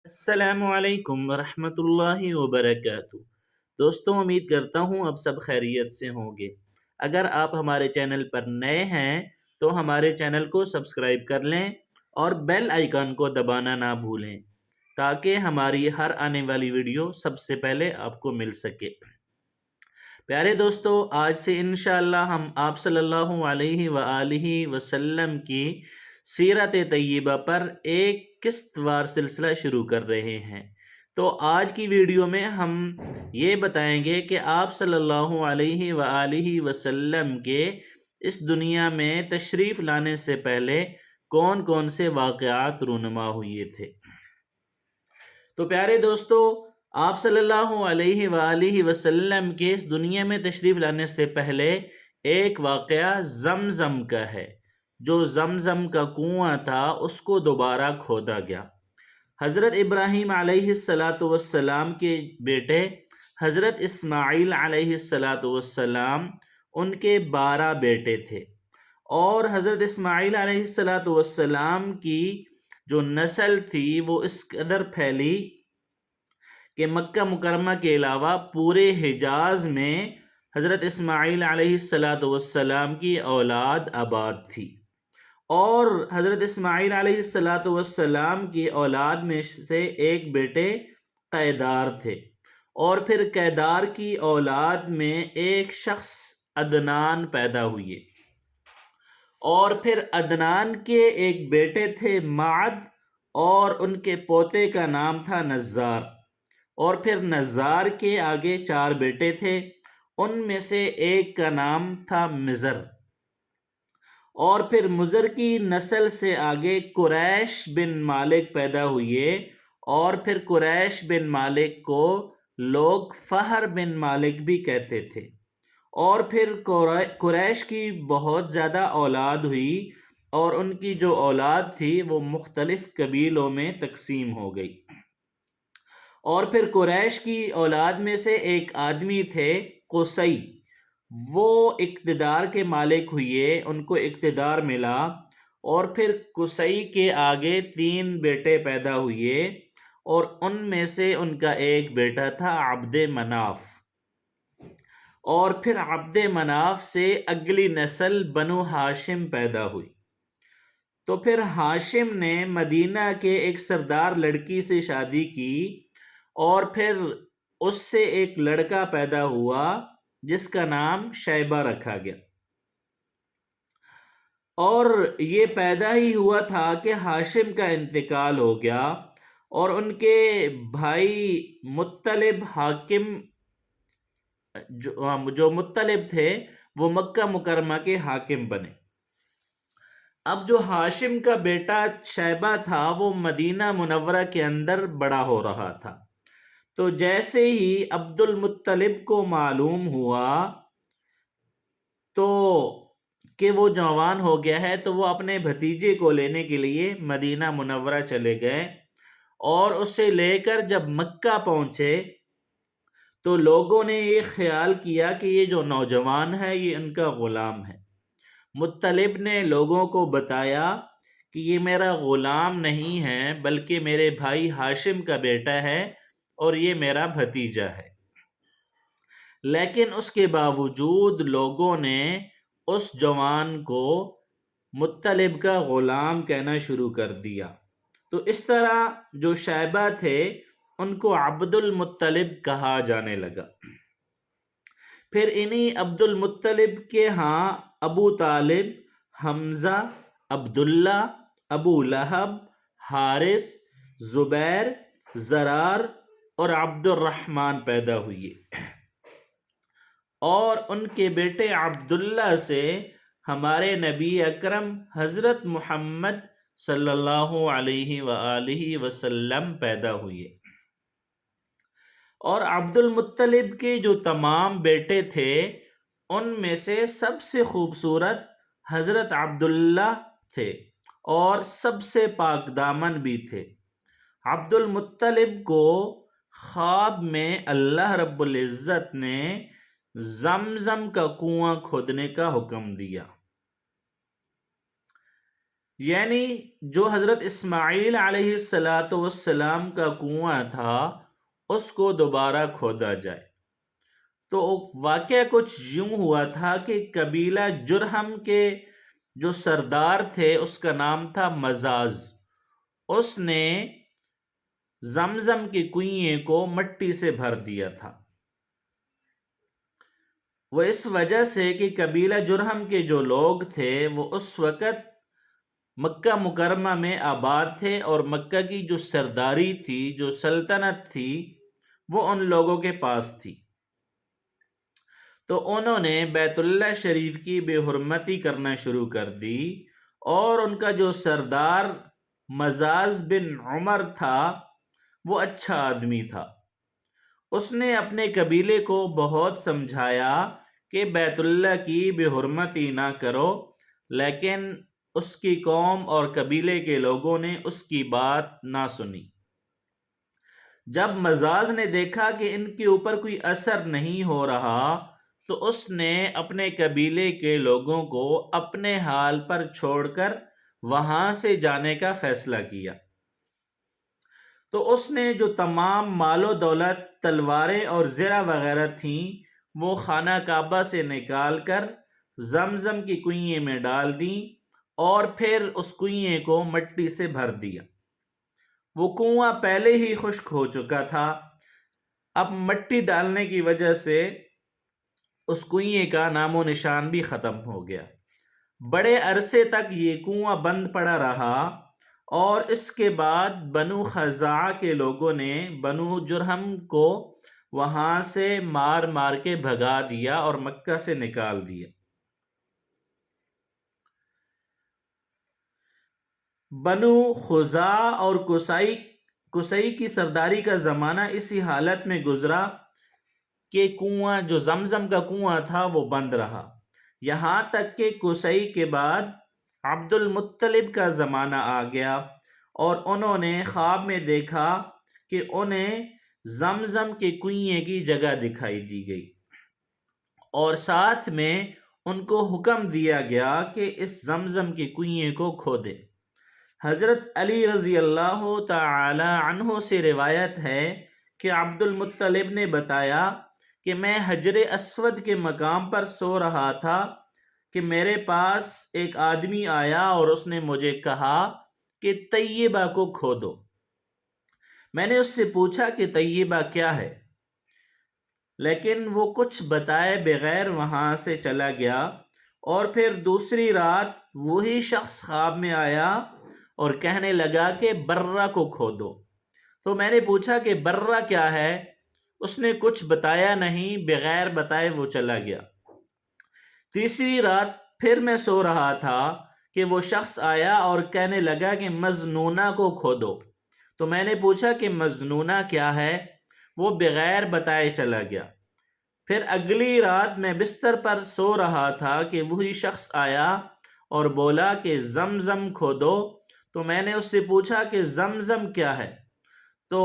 السلام علیکم ورحمۃ اللہ وبرکاتہ۔ دوستوں، امید کرتا ہوں اب سب خیریت سے ہوں گے۔ اگر آپ ہمارے چینل پر نئے ہیں تو ہمارے چینل کو سبسکرائب کر لیں اور بیل آئیکن کو دبانا نہ بھولیں تاکہ ہماری ہر آنے والی ویڈیو سب سے پہلے آپ کو مل سکے۔ پیارے دوستو، آج سے انشاءاللہ ہم آپ صلی اللہ علیہ وآلہ وسلم کی سیرت طیبہ پر ایک قسط وار سلسلہ شروع کر رہے ہیں۔ تو آج کی ویڈیو میں ہم یہ بتائیں گے کہ آپ صلی اللہ علیہ وآلہ وسلم کے اس دنیا میں تشریف لانے سے پہلے کون کون سے واقعات رونما ہوئے تھے۔ تو پیارے دوستو، آپ صلی اللہ علیہ وآلہ وسلم کے اس دنیا میں تشریف لانے سے پہلے ایک واقعہ زمزم کا ہے۔ جو زمزم کا کنواں تھا اس کو دوبارہ کھودا گیا۔ حضرت ابراہیم علیہ السلام کے بیٹے حضرت اسماعیل علیہ السلام، ان کے 12 بیٹے تھے، اور حضرت اسماعیل علیہ السلام کی جو نسل تھی وہ اس قدر پھیلی کہ مکہ مکرمہ کے علاوہ پورے حجاز میں حضرت اسماعیل علیہ السلام کی اولاد آباد تھی، اور حضرت اسماعیل علیہ السلام کی اولاد میں سے ایک بیٹے قیدار تھے، اور پھر قیدار کی اولاد میں ایک شخص عدنان پیدا ہوئے، اور پھر عدنان کے ایک بیٹے تھے معد، اور ان کے پوتے کا نام تھا نزار، اور پھر نزار کے آگے 4 بیٹے تھے، ان میں سے ایک کا نام تھا مزر، اور پھر مزر کی نسل سے آگے قریش بن مالک پیدا ہوئے، اور پھر قریش بن مالک کو لوگ فہر بن مالک بھی کہتے تھے، اور پھر قریش کی بہت زیادہ اولاد ہوئی، اور ان کی جو اولاد تھی وہ مختلف قبیلوں میں تقسیم ہو گئی، اور پھر قریش کی اولاد میں سے ایک آدمی تھے قصی، وہ اقتدار کے مالک ہوئے، ان کو اقتدار ملا، اور پھر قصی کے آگے 3 بیٹے پیدا ہوئے، اور ان میں سے ان کا ایک بیٹا تھا عبد مناف، اور پھر عبد مناف سے اگلی نسل بنو ہاشم پیدا ہوئی۔ تو پھر ہاشم نے مدینہ کے ایک سردار لڑکی سے شادی کی، اور پھر اس سے ایک لڑکا پیدا ہوا جس کا نام شیبہ رکھا گیا، اور یہ پیدا ہی ہوا تھا کہ ہاشم کا انتقال ہو گیا، اور ان کے بھائی مطلب حاکم جو مطلب تھے وہ مکہ مکرمہ کے حاکم بنے۔ اب جو ہاشم کا بیٹا شیبہ تھا وہ مدینہ منورہ کے اندر بڑا ہو رہا تھا، تو جیسے ہی عبد المطلب کو معلوم ہوا تو کہ وہ جوان ہو گیا ہے، تو وہ اپنے بھتیجے کو لینے کے لیے مدینہ منورہ چلے گئے، اور اسے لے کر جب مکہ پہنچے تو لوگوں نے یہ خیال کیا کہ یہ جو نوجوان ہے یہ ان کا غلام ہے۔ مطلب نے لوگوں کو بتایا کہ یہ میرا غلام نہیں ہے بلکہ میرے بھائی ہاشم کا بیٹا ہے، اور یہ میرا بھتیجا ہے، لیکن اس کے باوجود لوگوں نے اس جوان کو مطلب کا غلام کہنا شروع کر دیا، تو اس طرح جو شیبہ تھے ان کو عبد المطلب کہا جانے لگا۔ پھر انہی عبد المطلب کے ہاں ابو طالب، حمزہ، عبداللہ، ابو لہب، حارث، زبیر، زرار اور عبد الرحمن پیدا ہوئے، اور ان کے بیٹے عبداللہ سے ہمارے نبی اکرم حضرت محمد صلی اللہ علیہ وآلہ وسلم پیدا ہوئے، اور عبد المطلب کے جو تمام بیٹے تھے ان میں سے سب سے خوبصورت حضرت عبداللہ تھے، اور سب سے پاک دامن بھی تھے۔ عبد المطلب کو خواب میں اللہ رب العزت نے زمزم کا کنواں کھودنے کا حکم دیا، یعنی جو حضرت اسماعیل علیہ السلام کا کنواں تھا اس کو دوبارہ کھودا جائے۔ تو واقعہ کچھ یوں ہوا تھا کہ قبیلہ جرہم کے جو سردار تھے اس کا نام تھا مزاز، اس نے زمزم کے کنویں کو مٹی سے بھر دیا تھا۔ وہ اس وجہ سے کہ قبیلہ جرہم کے جو لوگ تھے وہ اس وقت مکہ مکرمہ میں آباد تھے، اور مکہ کی جو سرداری تھی، جو سلطنت تھی، وہ ان لوگوں کے پاس تھی۔ تو انہوں نے بیت اللہ شریف کی بے حرمتی کرنا شروع کر دی، اور ان کا جو سردار مزاز بن عمر تھا وہ اچھا آدمی تھا۔ اس نے اپنے قبیلے کو بہت سمجھایا کہ بیت اللہ کی بے حرمتی نہ کرو، لیکن اس کی قوم اور قبیلے کے لوگوں نے اس کی بات نہ سنی۔ جب مزاز نے دیکھا کہ ان کے اوپر کوئی اثر نہیں ہو رہا تو اس نے اپنے قبیلے کے لوگوں کو اپنے حال پر چھوڑ کر وہاں سے جانے کا فیصلہ کیا۔ تو اس نے جو تمام مال و دولت، تلواریں اور زرہ وغیرہ تھیں وہ خانہ کعبہ سے نکال کر زمزم کی کنویں میں ڈال دیں، اور پھر اس کنویں کو مٹی سے بھر دیا۔ وہ کنواں پہلے ہی خشک ہو چکا تھا، اب مٹی ڈالنے کی وجہ سے اس کنویں کا نام و نشان بھی ختم ہو گیا۔ بڑے عرصے تک یہ کنواں بند پڑا رہا، اور اس کے بعد بنو خزاعہ کے لوگوں نے بنو جرہم کو وہاں سے مار مار کے بھگا دیا اور مکہ سے نکال دیا۔ بنو خزاعہ اور قصی کی سرداری کا زمانہ اسی حالت میں گزرا کہ کنواں جو زمزم کا کنواں تھا وہ بند رہا، یہاں تک کہ قصی کے بعد عبد المطلب کا زمانہ آ گیا، اور انہوں نے خواب میں دیکھا کہ انہیں زمزم کے کنویں کی جگہ دکھائی دی گئی، اور ساتھ میں ان کو حکم دیا گیا کہ اس زمزم کے کنویں کو کھودے۔ حضرت علی رضی اللہ تعالی عنہ سے روایت ہے کہ عبد المطلب نے بتایا کہ میں حجر اسود کے مقام پر سو رہا تھا کہ میرے پاس ایک آدمی آیا اور اس نے مجھے کہا کہ طیبہ کو کھودو۔ میں نے اس سے پوچھا کہ طیبہ کیا ہے، لیکن وہ کچھ بتائے بغیر وہاں سے چلا گیا، اور پھر دوسری رات وہی شخص خواب میں آیا اور کہنے لگا کہ برہ کو کھودو۔ تو میں نے پوچھا کہ برہ کیا ہے، اس نے کچھ بتایا نہیں، بغیر بتائے وہ چلا گیا۔ تیسری رات پھر میں سو رہا تھا کہ وہ شخص آیا اور کہنے لگا کہ مظنونہ کو کھودو۔ تو میں نے پوچھا کہ مظنونہ کیا ہے، وہ بغیر بتائے چلا گیا۔ پھر اگلی رات میں بستر پر سو رہا تھا کہ وہی شخص آیا اور بولا کہ زمزم کھودو۔ تو میں نے اس سے پوچھا کہ زمزم کیا ہے، تو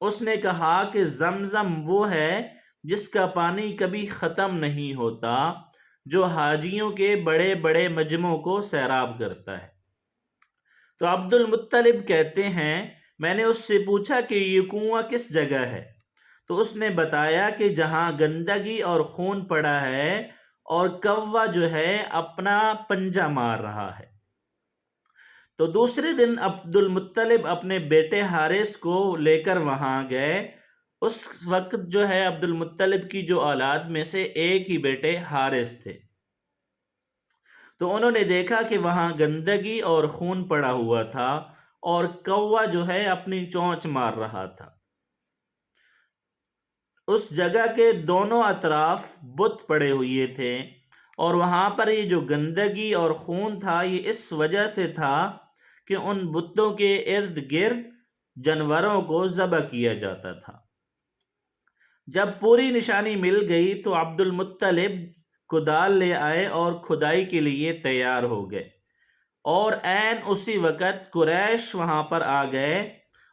اس نے کہا کہ زمزم وہ ہے جس کا پانی کبھی ختم نہیں ہوتا، جو حاجیوں کے بڑے بڑے مجمعوں کو سیراب کرتا ہے۔ تو عبد المطلب کہتے ہیں میں نے اس سے پوچھا کہ یہ کنواں کس جگہ ہے، تو اس نے بتایا کہ جہاں گندگی اور خون پڑا ہے اور کوا جو ہے اپنا پنجہ مار رہا ہے۔ تو دوسرے دن عبد المطلب اپنے بیٹے حارث کو لے کر وہاں گئے۔ اس وقت جو ہے عبد المطلب کی جو اولاد میں سے ایک ہی بیٹے حارث تھے۔ تو انہوں نے دیکھا کہ وہاں گندگی اور خون پڑا ہوا تھا، اور کوا جو ہے اپنی چونچ مار رہا تھا۔ اس جگہ کے دونوں اطراف بت پڑے ہوئے تھے، اور وہاں پر یہ جو گندگی اور خون تھا یہ اس وجہ سے تھا کہ ان بتوں کے ارد گرد جانوروں کو ذبح کیا جاتا تھا۔ جب پوری نشانی مل گئی تو عبد المطلب کدال لے آئے اور کھدائی کے لیے تیار ہو گئے، اور عین اسی وقت قریش وہاں پر آ گئے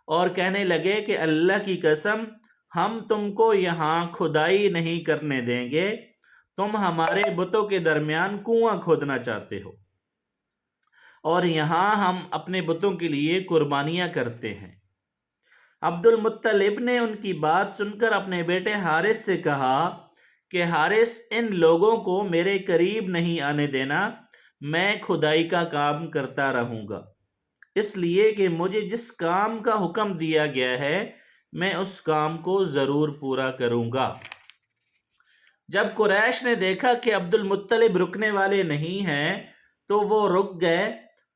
اور کہنے لگے کہ اللہ کی قسم ہم تم کو یہاں کھدائی نہیں کرنے دیں گے، تم ہمارے بتوں کے درمیان کنواں کھودنا چاہتے ہو۔ اور یہاں ہم اپنے بتوں کے لیے قربانیاں کرتے ہیں۔ عبد المطلب نے ان کی بات سن کر اپنے بیٹے حارث سے کہا کہ حارث، ان لوگوں کو میرے قریب نہیں آنے دینا، میں کھدائی کا کام کرتا رہوں گا، اس لیے کہ مجھے جس کام کا حکم دیا گیا ہے میں اس کام کو ضرور پورا کروں گا۔ جب قریش نے دیکھا کہ عبد المطلب رکنے والے نہیں ہیں تو وہ رک گئے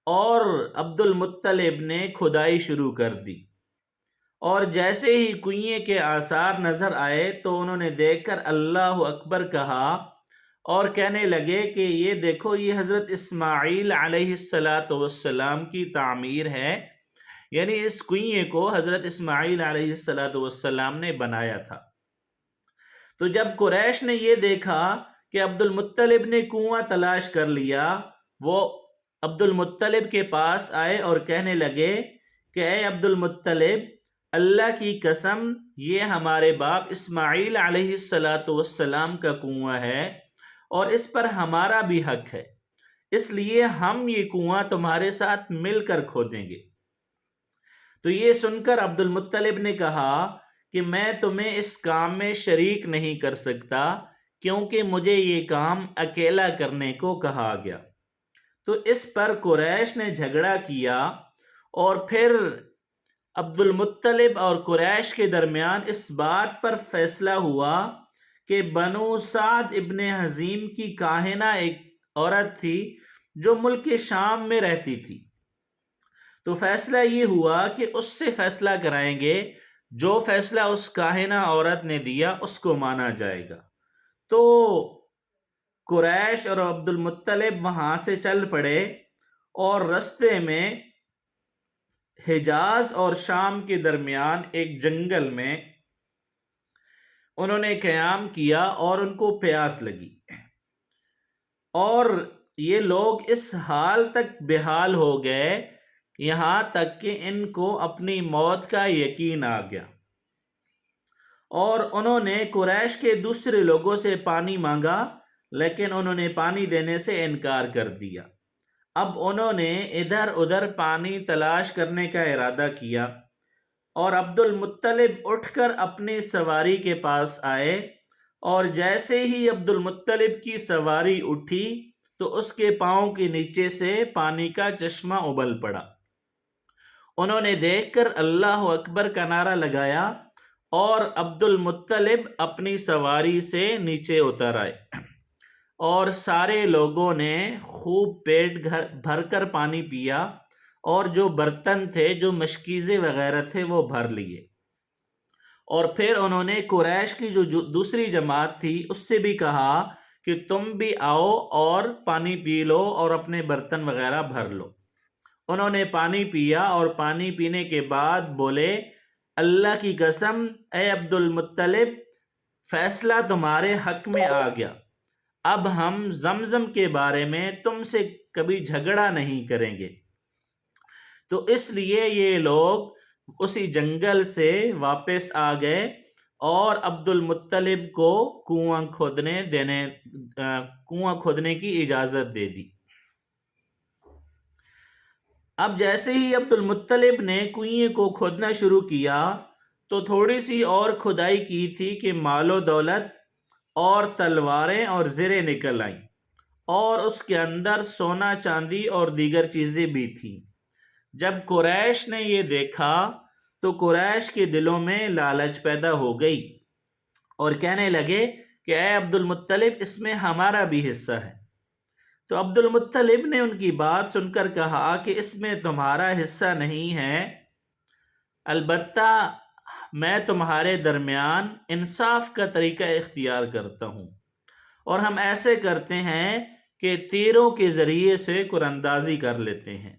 اور عبد المطلب نے کھدائی شروع کر دی، اور جیسے ہی کنویں کے آثار نظر آئے تو انہوں نے دیکھ کر اللہ اکبر کہا اور کہنے لگے کہ یہ دیکھو، یہ حضرت اسماعیل علیہ السلام کی تعمیر ہے، یعنی اس کنویں کو حضرت اسماعیل علیہ السلام نے بنایا تھا۔ تو جب قریش نے یہ دیکھا کہ عبد المطلب نے کنواں تلاش کر لیا، وہ عبد المطلب کے پاس آئے اور کہنے لگے کہ اے عبد المطلب، اللہ کی قسم یہ ہمارے باپ اسماعیل علیہ السلام کا کنواں ہے اور اس پر ہمارا بھی حق ہے، اس لیے ہم یہ کنواں تمہارے ساتھ مل کر کھودیں گے۔ تو یہ سن کر عبد المطلب نے کہا کہ میں تمہیں اس کام میں شریک نہیں کر سکتا، کیونکہ مجھے یہ کام اکیلا کرنے کو کہا گیا۔ تو اس پر قریش نے جھگڑا کیا اور پھر عبد المطلب اور قریش کے درمیان اس بات پر فیصلہ ہوا کہ بنو سعد ابن حزیم کی کاہنہ ایک عورت تھی جو ملک شام میں رہتی تھی، تو فیصلہ یہ ہوا کہ اس سے فیصلہ کرائیں گے، جو فیصلہ اس کاہنہ عورت نے دیا اس کو مانا جائے گا۔ تو قریش اور عبد المطلب وہاں سے چل پڑے اور رستے میں حجاز اور شام کے درمیان ایک جنگل میں انہوں نے قیام کیا اور ان کو پیاس لگی، اور یہ لوگ اس حال تک بحال ہو گئے یہاں تک کہ ان کو اپنی موت کا یقین آ گیا، اور انہوں نے قریش کے دوسرے لوگوں سے پانی مانگا لیکن انہوں نے پانی دینے سے انکار کر دیا۔ اب انہوں نے ادھر ادھر پانی تلاش کرنے کا ارادہ کیا، اور عبد المطلب اٹھ کر اپنی سواری کے پاس آئے، اور جیسے ہی عبد المطلب کی سواری اٹھی تو اس کے پاؤں کے نیچے سے پانی کا چشمہ ابل پڑا۔ انہوں نے دیکھ کر اللہ اکبر کا نعرہ لگایا اور عبد المطلب اپنی سواری سے نیچے اتر آئے، اور سارے لوگوں نے خوب پیٹ بھر کر پانی پیا، اور جو برتن تھے، جو مشکیزیں وغیرہ تھے، وہ بھر لیے، اور پھر انہوں نے قریش کی جو دوسری جماعت تھی اس سے بھی کہا کہ تم بھی آؤ اور پانی پی لو اور اپنے برتن وغیرہ بھر لو۔ انہوں نے پانی پیا اور پانی پینے کے بعد بولے، اللہ کی قسم اے عبد المطلب، فیصلہ تمہارے حق میں آ گیا، اب ہم زمزم کے بارے میں تم سے کبھی جھگڑا نہیں کریں گے۔ تو اس لیے یہ لوگ اسی جنگل سے واپس آ گئے اور عبد المطلب کو کنواں کھودنے کی اجازت دے دی۔ اب جیسے ہی عبد المطلب نے کنویں کو کھودنا شروع کیا تو تھوڑی سی اور کھدائی کی تھی کہ مال و دولت اور تلواریں اور زریں نکل آئیں، اور اس کے اندر سونا چاندی اور دیگر چیزیں بھی تھیں۔ جب قریش نے یہ دیکھا تو قریش کے دلوں میں لالچ پیدا ہو گئی اور کہنے لگے کہ اے عبد المطلب، اس میں ہمارا بھی حصہ ہے۔ تو عبد المطلب نے ان کی بات سن کر کہا کہ اس میں تمہارا حصہ نہیں ہے، البتہ میں تمہارے درمیان انصاف کا طریقہ اختیار کرتا ہوں، اور ہم ایسے کرتے ہیں کہ تیروں کے ذریعے سے قراندازی کر لیتے ہیں۔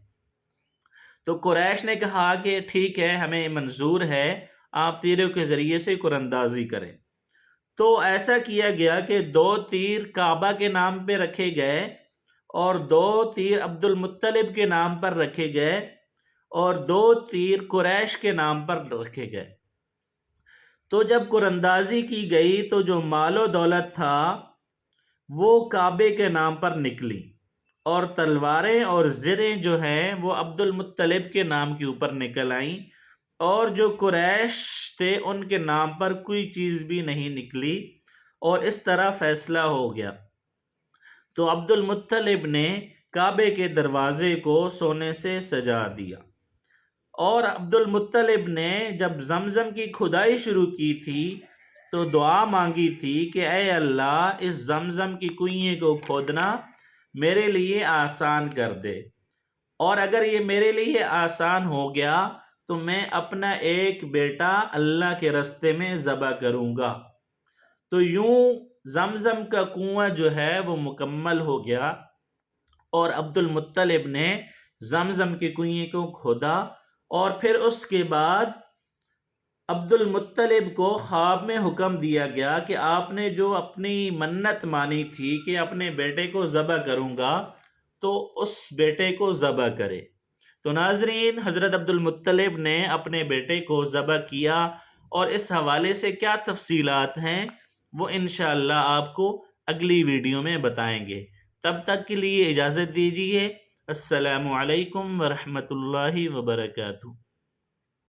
تو قریش نے کہا کہ ٹھیک ہے، ہمیں منظور ہے، آپ تیروں کے ذریعے سے قراندازی کریں۔ تو ایسا کیا گیا کہ 2 تیر کعبہ کے نام پہ رکھے گئے اور 2 تیر عبد المطلب کے نام پر رکھے گئے اور 2 تیر قریش کے نام پر رکھے گئے۔ تو جب قراندازی کی گئی تو جو مال و دولت تھا وہ کعبے کے نام پر نکلی، اور تلواریں اور زریں جو ہیں وہ عبد المطلب کے نام کے اوپر نکل آئیں، اور جو قریش تھے ان کے نام پر کوئی چیز بھی نہیں نکلی، اور اس طرح فیصلہ ہو گیا۔ تو عبد المطلب نے کعبے کے دروازے کو سونے سے سجا دیا، اور عبد المطلب نے جب زمزم کی کھدائی شروع کی تھی تو دعا مانگی تھی کہ اے اللہ، اس زمزم کی کنویں کو کھودنا میرے لیے آسان کر دے، اور اگر یہ میرے لیے آسان ہو گیا تو میں اپنا ایک بیٹا اللہ کے راستے میں ذبح کروں گا۔ تو یوں زمزم کا کنواں جو ہے وہ مکمل ہو گیا، اور عبد المطلب نے زمزم کے کنویں کو کھودا، اور پھر اس کے بعد عبد المطلب کو خواب میں حکم دیا گیا کہ آپ نے جو اپنی منت مانی تھی کہ اپنے بیٹے کو ذبح کروں گا، تو اس بیٹے کو ذبح کرے۔ تو ناظرین، حضرت عبد المطلب نے اپنے بیٹے کو ذبح کیا، اور اس حوالے سے کیا تفصیلات ہیں وہ انشاءاللہ آپ کو اگلی ویڈیو میں بتائیں گے۔ تب تک کے لیے اجازت دیجیے۔ السلام علیکم ورحمۃ اللہ وبرکاتہ۔